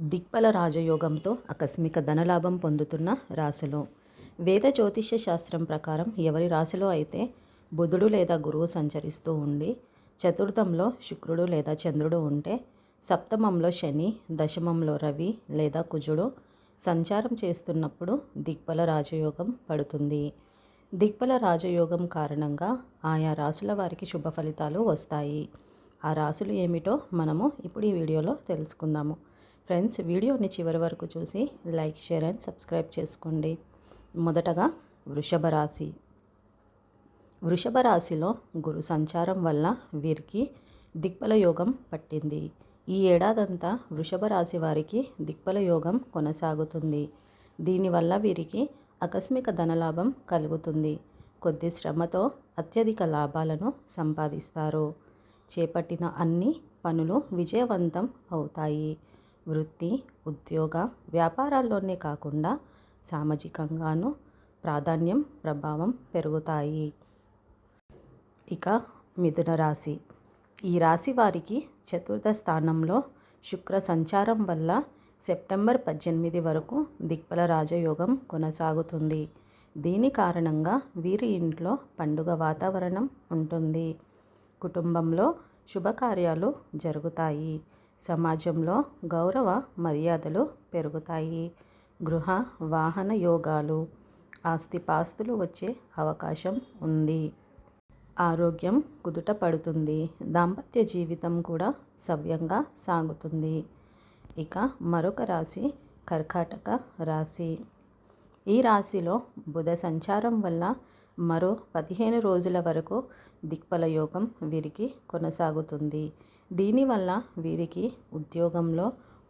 దిక్పల రాజయోగంతో ఆకస్మిక ధనలాభం పొందుతున్న రాశులు. వేద జ్యోతిష్య శాస్త్రం ప్రకారం ఎవరి రాశిలో అయితే బుధుడు లేదా గురువు సంచరిస్తూ ఉండి, చతుర్థంలో శుక్రుడు లేదా చంద్రుడు ఉంటే, సప్తమంలో శని, దశమంలో రవి లేదా కుజుడు సంచారం చేస్తున్నప్పుడు దిక్పల రాజయోగం పడుతుంది. దిక్పల రాజయోగం కారణంగా ఆయా రాశుల వారికి శుభ ఫలితాలు వస్తాయి. ఆ రాశులు ఏమిటో మనము ఇప్పుడు ఈ వీడియోలో తెలుసుకుందాము. ఫ్రెండ్స్, వీడియోని చివరి వరకు చూసి లైక్, షేర్ అండ్ సబ్స్క్రైబ్ చేసుకోండి. మొదటగా వృషభ రాశి. వృషభ రాశిలో గురు సంచారం వల్ల వీరికి దిక్పల యోగం పట్టింది. ఈ ఏడాదంతా వృషభ రాశి వారికి దిక్పల యోగం కొనసాగుతుంది. దీనివల్ల వీరికి ఆకస్మిక ధనలాభం కలుగుతుంది. కొద్ది శ్రమతో అత్యధిక లాభాలను సంపాదిస్తారు. చేపట్టిన అన్ని పనులు విజయవంతం అవుతాయి. వృత్తి, ఉద్యోగ, వ్యాపారాల్లోనే కాకుండా సామాజికంగానూ ప్రాధాన్యం, ప్రభావం పెరుగుతాయి. ఇక మిథున రాశి. ఈ రాశి వారికి చతుర్థ స్థానంలో శుక్ర సంచారం వల్ల సెప్టెంబర్ 18 వరకు దిక్పల రాజయోగం కొనసాగుతుంది. దీని కారణంగా వీరి ఇంట్లో పండుగ వాతావరణం ఉంటుంది. కుటుంబంలో శుభకార్యాలు జరుగుతాయి. సమాజంలో గౌరవ మర్యాదలు పెరుగుతాయి. గృహ, వాహన యోగాలు, ఆస్తిపాస్తులు వచ్చే అవకాశం ఉంది. ఆరోగ్యం కుదుట పడుతుంది. దాంపత్య జీవితం కూడా సవ్యంగా సాగుతుంది. ఇక మరొక రాశి కర్కాటక రాశి. ఈ రాశిలో బుధ సంచారం వల్ల మరో 15 రోజుల వరకు దిక్పల యోగం వీరికి కొనసాగుతుంది. దీనివల్ల వీరికి ఉద్యోగంలో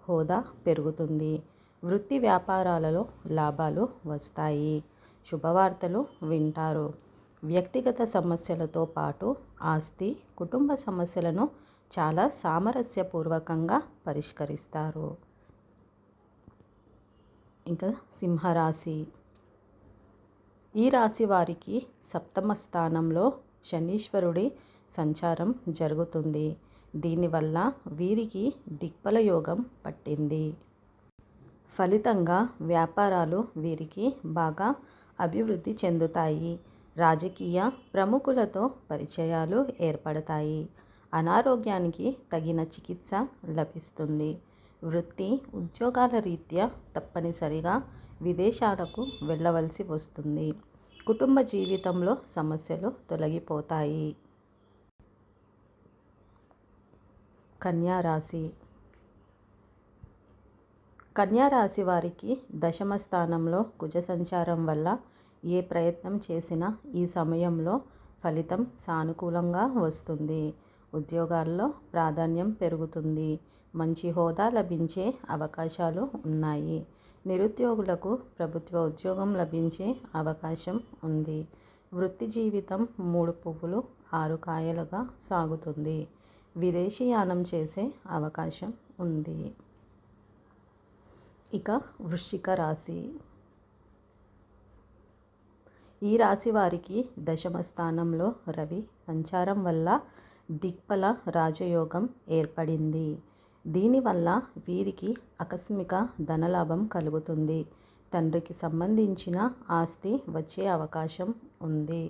హోదా పెరుగుతుంది. వృత్తి వ్యాపారాలలో లాభాలు వస్తాయి. శుభవార్తలు వింటారు. వ్యక్తిగత సమస్యలతో పాటు ఆస్తి, కుటుంబ సమస్యలను చాలా సామరస్యపూర్వకంగా పరిష్కరిస్తారు. ఇంకా సింహరాశి. ఈ రాశి వారికి సప్తమ స్థానంలో శనీశ్వరుడి సంచారం జరుగుతుంది. దీనివల్ల వీరికి దిక్పల యోగం పట్టింది. ఫలితంగా వ్యాపారాలు వీరికి బాగా అభివృద్ధి చెందుతాయి. రాజకీయ ప్రముఖులతో పరిచయాలు ఏర్పడతాయి. అనారోగ్యానికి తగిన చికిత్స లభిస్తుంది. వృత్తి, ఉద్యోగాల రీత్యా తప్పనిసరిగా విదేశాలకు వెళ్ళవలసి వస్తుంది. కుటుంబ జీవితంలో సమస్యలు తొలగిపోతాయి. కన్యా రాశి. కన్యా రాశి వారికి దశమ స్థానంలో కుజ సంచారం వల్ల ఏ ప్రయత్నం చేసినా ఈ సమయంలో ఫలితం సానుకూలంగా వస్తుంది. ఉద్యోగాల్లో ప్రాధాన్యం పెరుగుతుంది. మంచి హోదా లభించే అవకాశాలు ఉన్నాయి. నిరుద్యోగులకు ప్రభుత్వ ఉద్యోగం లభించే అవకాశం ఉంది. వృత్తి జీవితం 3 పువ్వులు 6 కాయలుగా సాగుతుంది. విదేశీయానం చేసే అవకాశం ఉంది. ఇక వృశ్చిక రాశి. ఈ రాశి వారికి దశమ స్థానంలో రవి సంచారం వల్ల దిక్పల రాజయోగం ఏర్పడింది. దీనివల్ల వీరికి ఆకస్మిక ధనలాభం కలుగుతుంది. తండ్రికి సంబంధించిన ఆస్తి వచ్చే అవకాశం ఉంది.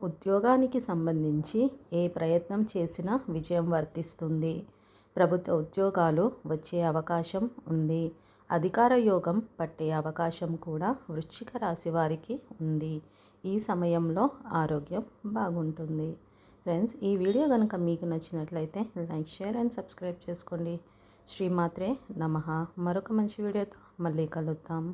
ఉద్యోగానికి సంబంధించి ఏ ప్రయత్నం చేసినా విజయం వర్తిస్తుంది. ప్రభుత్వ ఉద్యోగాలు వచ్చే అవకాశం ఉంది. అధికార యోగం పట్టే అవకాశం కూడా వృశ్చిక రాశి వారికి ఉంది. ఈ సమయంలో ఆరోగ్యం బాగుంటుంది. ఫ్రెండ్స్, ఈ వీడియో కనుక మీకు నచ్చినట్లయితే లైక్, షేర్ అండ్ సబ్స్క్రైబ్ చేసుకోండి. శ్రీమాత్రే నమః. మరొక మంచి వీడియోతో మళ్ళీ కలుద్దాం.